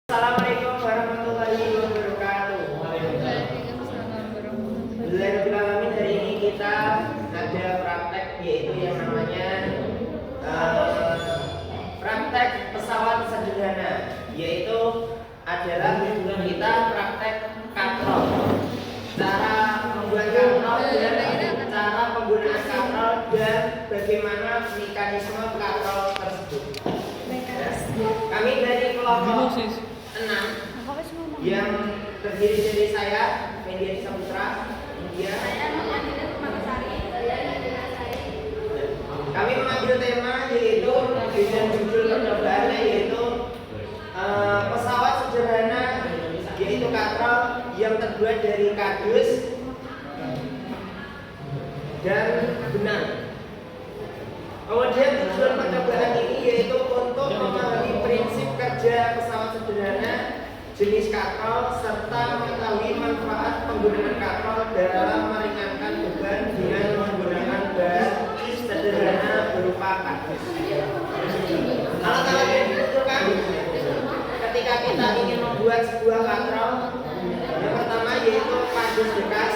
Assalamualaikum warahmatullahi wabarakatuh. Bismillahirrahmanirrahim. Hari ini kita ada praktek, yaitu yang namanya praktek pesawat sederhana, yaitu adalah kita praktek katrol, cara membuat katrol dan cara penggunaan katrol dan bagaimana mekanisme katrol tersebut. Kami dari kelompok 6 yang terdiri dari saya, Mendiani Saputra, kemudian kami mengambil tema yaitu dengan judul percobaan yaitu pesawat sederhana, yaitu katrol yang terbuat dari kardus dan benang. Kemudian tujuan percobaan ini yaitu untuk memahami prinsip kerja pesawat sederhana jenis katrol serta mengetahui manfaat penggunaan katrol dalam meringankan beban dengan menggunakan bahan sederhana berupa kardus. Alat-alat yang dibutuhkan ketika kita ingin membuat sebuah katrol, yang pertama yaitu kardus bekas,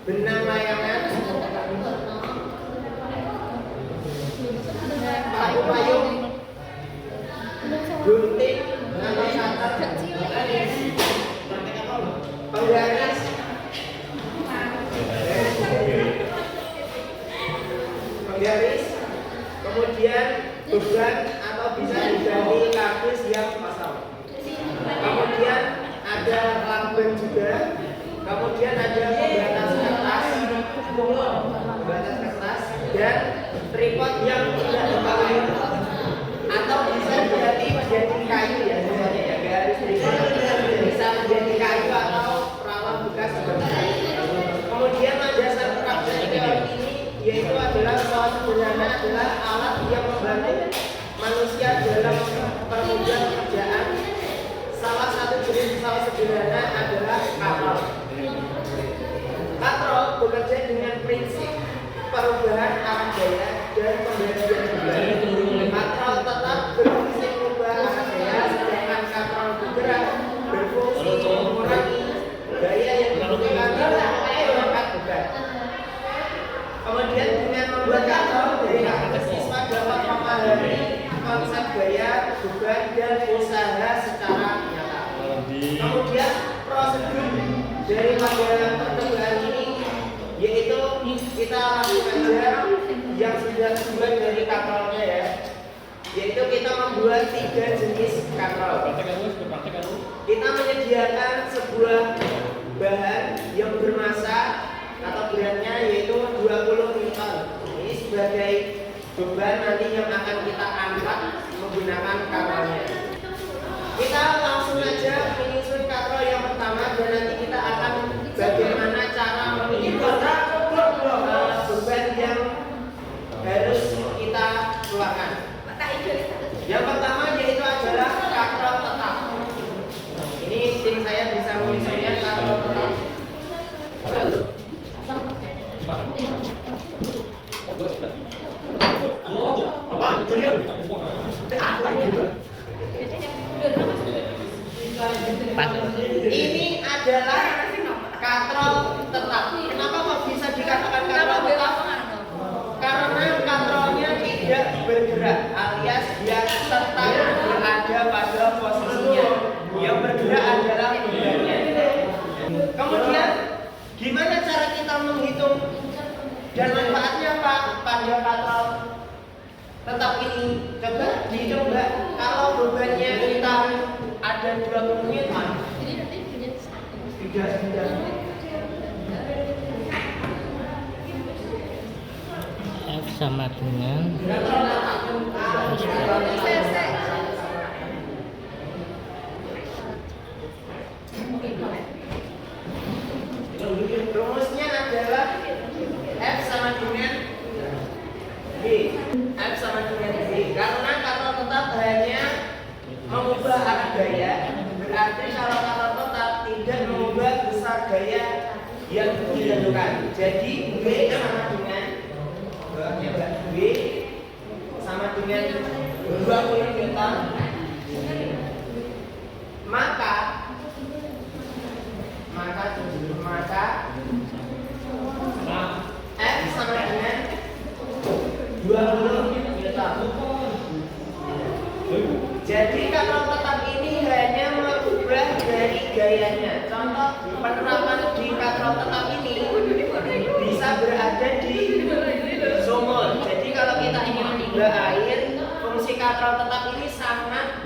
benang layangan, paku payung, gunting atau cutter, penggaris, kemudian beban atau bisa diganti kardus yang pasang. Kemudian ada lamben juga. Kemudian ada pembatas kertas dan tripod yang tidak dipakai atau bisa diganti menjadi kayu ya, misalnya ya, garis tripod bisa menjadi kayu atau peralat bekas seperti itu. Kemudian landasan praktek teori ini yaitu adalah pesawat sederhana adalah alat yang membantu manusia dalam permudah pekerjaan. Salah satu jenis pesawat sederhana adalah katrol. Katrol bekerja dengan prinsip perubahan arah gaya dan pemberhentian beban. Katrol tetap berfungsi mengubah arah gaya, sedangkan katrol bergerak berfungsi mengurangi gaya yang dibutuhkan dalam mengangkat beban. Kemudian dengan membuat katrol dari atas siswa dapat memahami konsep gaya, beban dan usaha secara nyata. Kemudian prosedur dari pembuatan percobaan ini yaitu kita lakukan aja yang sudah terbuat dari katrolnya ya, yaitu kita membuat 3 jenis katrol. Kita menyediakan sebuah bahan yang bermasa atau beratnya yaitu 20 ton. Ini sebagai beban nanti yang akan kita angkat menggunakan katrolnya. Kita langsung aja menyusun katrol yang pertama dan nanti kita akan bagaimana cara mengikat beban yang harus kita keluarkan. Yang pertama yaitu adalah katrol tetap. Ini tim saya bisa menyusunnya katrol tetap. Ini adalah katrol tetap. Kenapa kok bisa dikatakan katrol tetap? Karena katrolnya tidak bergerak, alias dia tetap berada pada posisinya. Yang bergerak adalah bebannya. Kemudian, gimana cara kita menghitung dan manfaatnya apa pada katrol tetap ini? Coba dicoba. Kalau bebannya kita ada 20 Newton, F sama dengan rumusnya adalah F sama dengan B. F sama dengan B. Karena katrol tetap hanya mengubah arah gaya, berarti kalau katrol tetap tidak mengubah besar gaya yang ditentukan. Jadi B sama dengan B sama dengan 20 Newton Jadi katrol tetap ini hanya merubah dari gayanya. Contoh penerapan di katrol tetap ini bisa berada di sumur. Jadi kalau kita ingin menimba air, fungsi katrol tetap ini sangat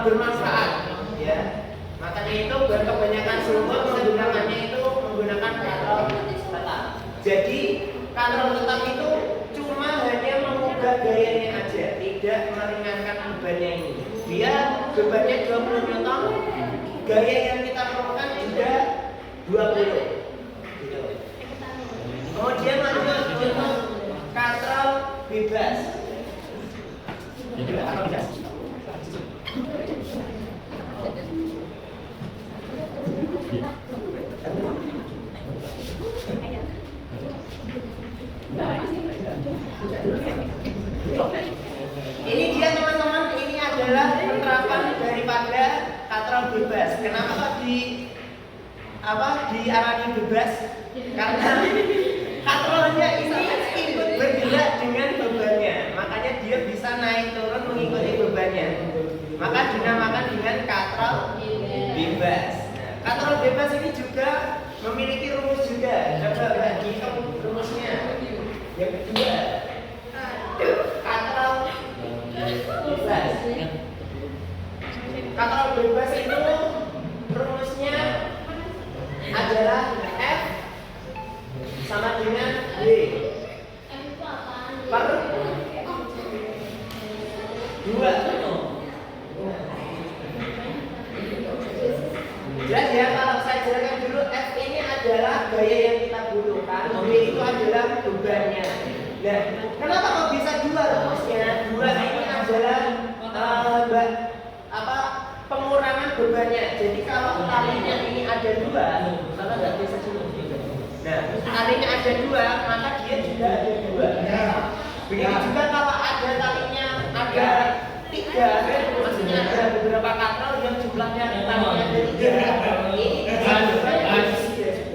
bermanfaat, ya. Makanya itu kebanyakan sumur menggunakannya itu menggunakan katrol tetap. Jadi katrol tetap itu cuma hanya mengubah gayanya aja, tidak meringankan bebannya ini. Dia bebannya 20 Newton, gaya yang kita perlukan juga 20. Gitu. Kemudian lanjut untuk katrol bebas. Ini dia teman-teman, ini adalah penerapan daripada katrol bebas. Kenapa kok diarani bebas? Karena katrolnya ini ikut bergerak dengan bebannya, makanya dia bisa naik turun mengikuti bebannya. Maka dinamakan dengan katrol bebas. Katrol bebas ini juga memiliki rumus juga. Coba bagi rumusnya. Yang kedua, katrol bebas. Katrol bebas itu rumusnya adalah F sama dengan W per 2. Jelas ya, kalau saya jelaskan dulu, F ini adalah gaya yang kita butuhkan, W itu adalah bebannya. Nah, kenapa kok bisa 2 rumusnya? 2 ini adalah pengurangan bebannya. Jadi kalau talinya ini ada 2, salah nggak bisa dulu. Nah, talinya ada 2, maka dia juga ada 2. Begitu juga kalau ada talinya ada 3, maksudnya ada beberapa katrol yang jumlahnya talinya ada 3.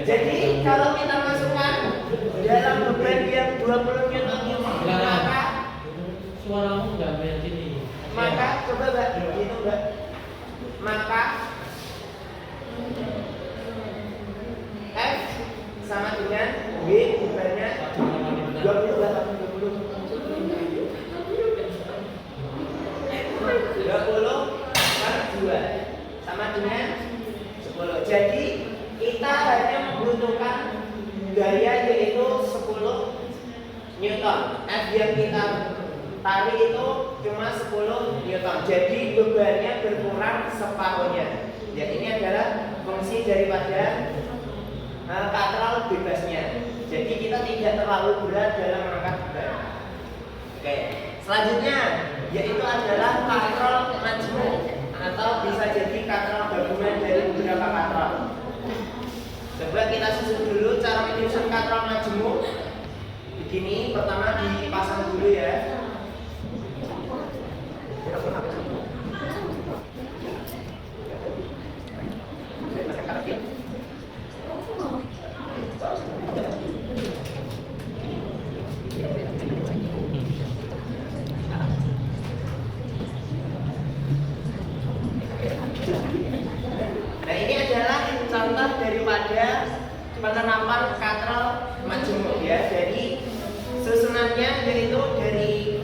Jadi kalau kita masukkan dalam beban yang 20 Newton ini, maka suaramu nggak begini. Maka coba Mbak, gitu Mbak. Maka F sama dengan W bebannya 20 per 2 sama dengan 10. Jadi kita hanya membutuhkan gaya yaitu 10 Newton. F yang kita tarik itu cuma 10 Newton. Jadi bebannya berkurang separuhnya. Ya, ini adalah fungsi daripada katrol bebasnya. Jadi kita tidak terlalu berat dalam mengangkat beban. Oke, selanjutnya yaitu adalah katrol majmuk atau bisa jadi katrol gabungan dari beberapa katrol. Coba kita susun dulu cara menyusun katrol majmuk. Begini, pertama dipasang dulu ya. Nah, ini adalah contoh daripada penerapan katrol majmuk ya. Jadi susunannya yaitu dari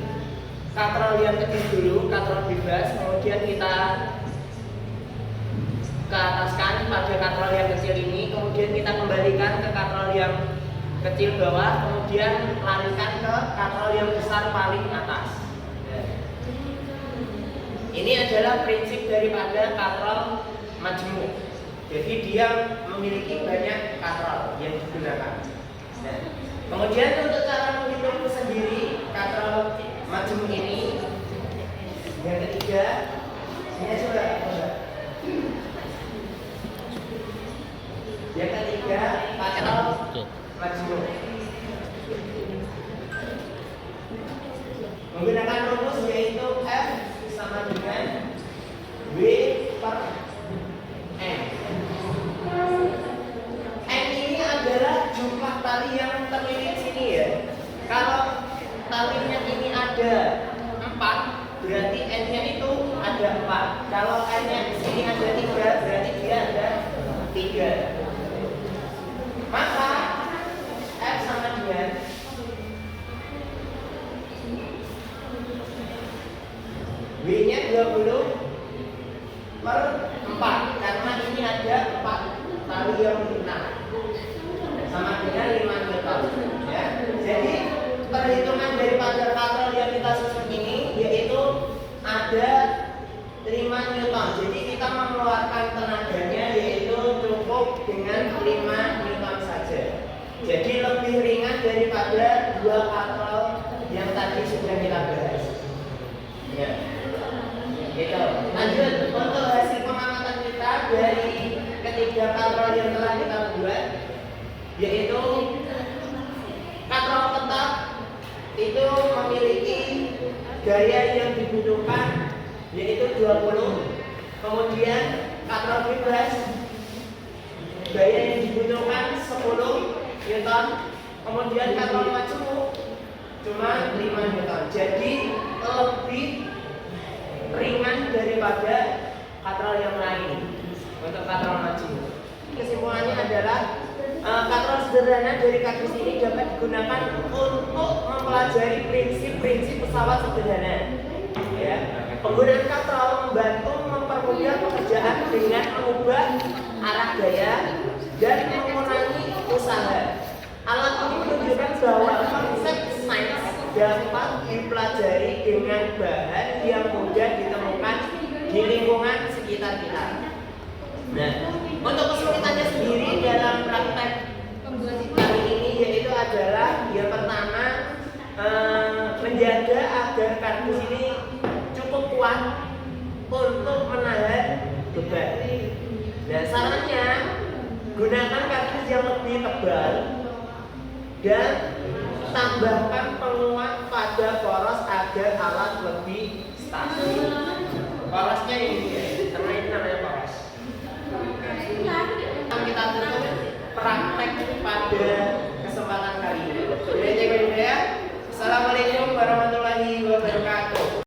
katrol yang kecil dulu, katrol bebas, kemudian kita ke ataskan pada katrol yang kecil ini, kemudian kita kembalikan ke katrol yang kecil bawah, kemudian larikan ke katrol yang besar paling atas. Ini adalah prinsip daripada katrol majmuk. Jadi dia memiliki banyak katrol yang digunakan. Nah, kemudian untuk cara menghitung sendiri katrol majmuk ini, yang ketiga, ini coba. Yang ketiga, katrol majmuk. Menggunakan rumus yaitu F sama dengan W per M. M ini adalah jumlah tali yang terlilit sini ya. Kalau talinya ini ada 4, berarti N-nya ada 4. Kalau N-nya di sini ada 3, berarti dia ada 3. Maka F sama dengan W-nya 20 per 4, karena ini ada 4 tali yang lunak, sama dengan 5 Newton ya. Jadi perhitungan daripada katrol yang kita susun ini yaitu ada 5 Newton. Jadi kita mengeluarkan tenaganya yaitu cukup dengan 5 Newton saja. Jadi lebih ringan daripada 2 katrol yang tadi sudah kita bahas ya. Gitu. Lanjut untuk hasil pengamatan kita dari ketiga katrol yang telah kita buat, yaitu katrol tetap itu memiliki gaya yang dibutuhkan yaitu 20. Kemudian katrol bebas gaya yang dibutuhkan 10 Newton. Kemudian katrol majemuk cuma 5 Newton. Jadi lebih ringan daripada katrol yang lain untuk katrol majemuk. Kesimpulannya adalah katrol sederhana dari kardus ini dapat digunakan untuk mempelajari prinsip-prinsip pesawat sederhana. Ya. Penggunaan katrol membantu mempermudah pekerjaan dengan mengubah arah gaya dan mengurangi usaha. Alat ini menunjukkan bahwa konsep sains dapat dipelajari dengan bahan yang mudah ditemukan di lingkungan sekitar kita. Nah, untuk kesulitannya sendiri dalam praktek kali ini yaitu adalah yang pertama menjaga agar kardus ini cukup kuat untuk menahan beban. Nah, sarannya gunakan kardus yang lebih tebal dan tambahkan penguat pada poros agar alat lebih stabil. Porosnya ini ya.